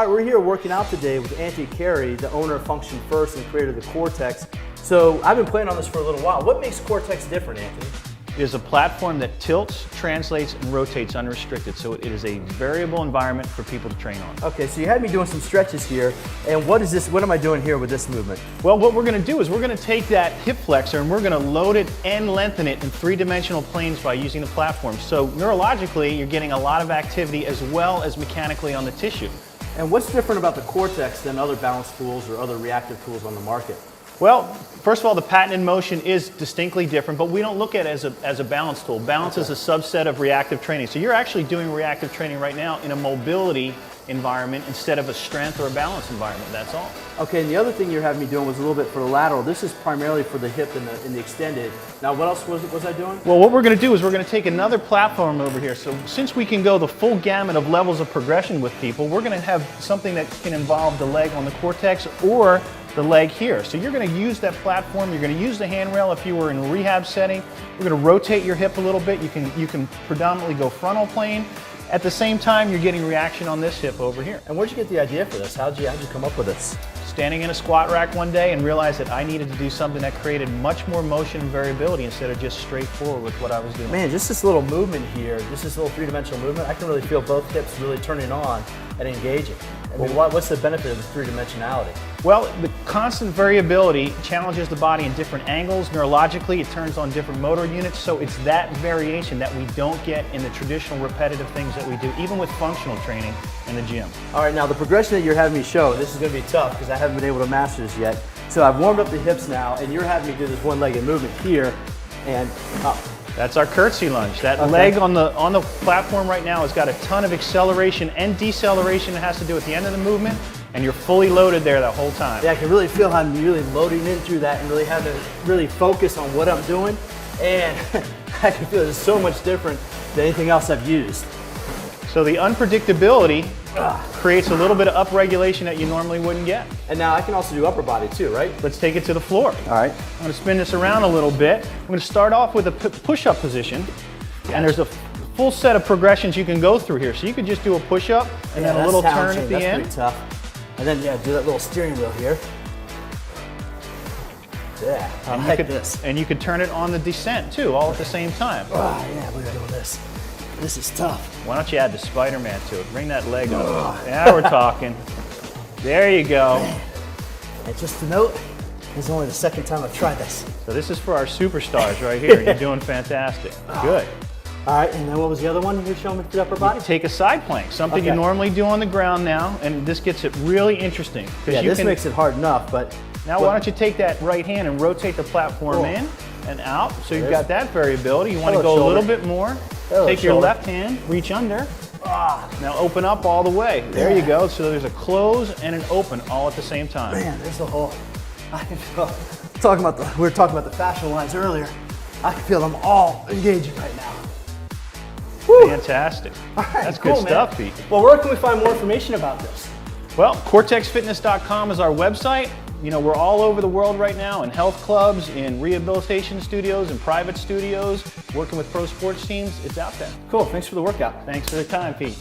All right, we're here working out today with Anthony Carey, the owner of Function First and creator of the CoreTex. So I've been playing on this for a little while. What makes CoreTex different, Anthony? It is a platform that tilts, translates, and rotates unrestricted, so it is a variable environment for people to train on. Okay, so you had me doing some stretches here, and what is this? What am I doing here with this movement? Well, what we're going to do is we're going to take that hip flexor and we're going to load it and lengthen it in three-dimensional planes by using the platform. So neurologically, you're getting a lot of activity as well as mechanically on the tissue. And what's different about the CoreTex than other balance tools or other reactive tools on the market? Well, first of all, the patented motion is distinctly different, but we don't look at it as a balance tool. Balance is a subset of reactive training. So you're actually doing reactive training right now in a mobility environment instead of a strength or a balance environment, that's all. Okay, and the other thing you're having me doing was a little bit for the lateral. This is primarily for the hip and the extended. Now, what else was I doing? Well, what we're going to do is we're going to take another platform over here. So since we can go the full gamut of levels of progression with people, we're going to have something that can involve the leg on the CoreTex or the leg here. So you're going to use that platform, you're going to use the handrail if you were in a rehab setting. You're going to rotate your hip a little bit. You can predominantly go frontal plane. At the same time, you're getting reaction on this hip over here. And where'd you get the idea for this? How'd you come up with this? Standing in a squat rack one day and realized that I needed to do something that created much more motion and variability instead of just straightforward with what I was doing. Man, just this little movement here, just this little three-dimensional movement, I can really feel both hips really turning on and engaging. I mean, what's the benefit of the three-dimensionality? Well, the constant variability challenges the body in different angles. Neurologically, it turns on different motor units, so it's that variation that we don't get in the traditional repetitive things that we do, even with functional training in the gym. All right, now the progression that you're having me show, this is going to be tough because I haven't been able to master this yet. So I've warmed up the hips now, and you're having me do this one-legged movement here and up. That's our curtsy lunge. That leg on the platform right now has got a ton of acceleration and deceleration that has to do with the end of the movement, and you're fully loaded there the whole time. Yeah, I can really feel how I'm really loading in through that and really have to really focus on what I'm doing, and I can feel it's so much different than anything else I've used. So the unpredictability creates a little bit of upregulation that you normally wouldn't get. And now I can also do upper body too, right? Let's take it to the floor. All right. I'm going to spin this around a little bit. I'm going to start off with a push-up position, and there's a full set of progressions you can go through here. So you could just do a push-up and then a little turn at the end. That's pretty tough. And then do that little steering wheel here. Yeah, I like this. And you could turn it on the descent too, all at the same time. Oh yeah, look at this. This is tough. Why don't you add the Spider-Man to it? Bring that leg up. Now we're talking. There you go. And just to note, this is only the second time I've tried this. So this is for our superstars right here. You're doing fantastic. Good. All right, and then what was the other one you were showing me for the upper body? Take a side plank, something you normally do on the ground now, and this gets it really interesting. Yeah, this makes it hard enough, but... Now why don't you take that right hand and rotate the platform in and out, so you've got that variability. You want to go a little bit more. Take your left hand, reach under. Now open up all the way. There you go. So there's a close and an open all at the same time. Man, there's a whole... I can feel... we were talking about the fascial lines earlier. I can feel them all engaging right now. Woo. Fantastic. All right, that's good stuff, Pete. Well, where can we find more information about this? Well, CoreTexFitness.com is our website. You know, we're all over the world right now in health clubs, in rehabilitation studios, in private studios, working with pro sports teams. It's out there. Cool. Thanks for the workout. Thanks for the time, Pete.